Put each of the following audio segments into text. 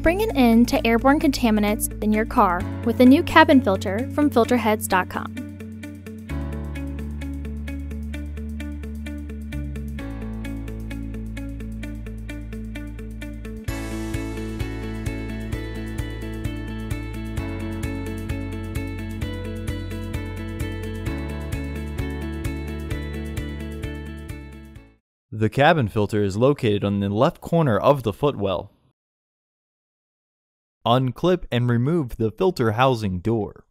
Bring an end to airborne contaminants in your car with a new cabin filter from Filterheads.com. The cabin filter is located on the left corner of the footwell. Unclip and remove the filter housing door.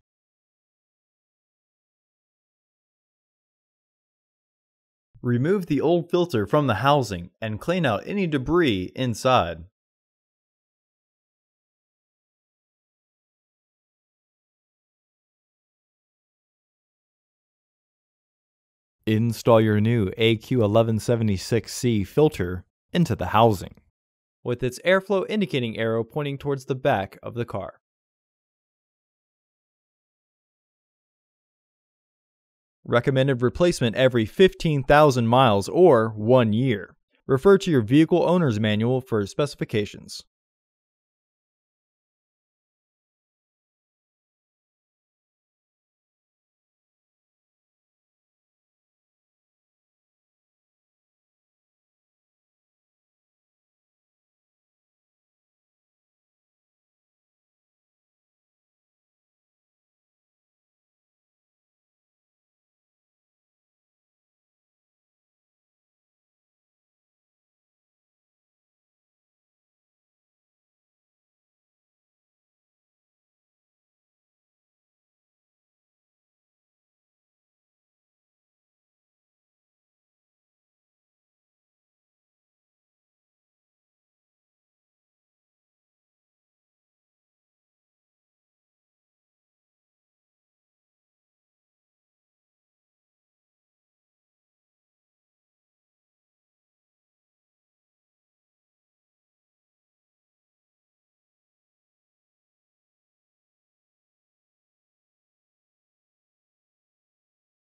Remove the old filter from the housing and clean out any debris inside. Install your new AQ1176C filter into the housing, with its airflow indicating arrow pointing towards the back of the car. Recommended replacement every 15,000 miles or 1 year. Refer to your vehicle owner's manual for specifications.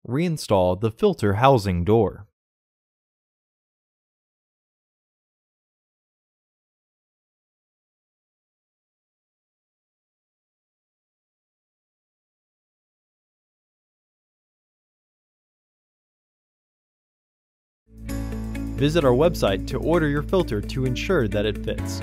Reinstall the filter housing door. Visit our website to order your filter to ensure that it fits.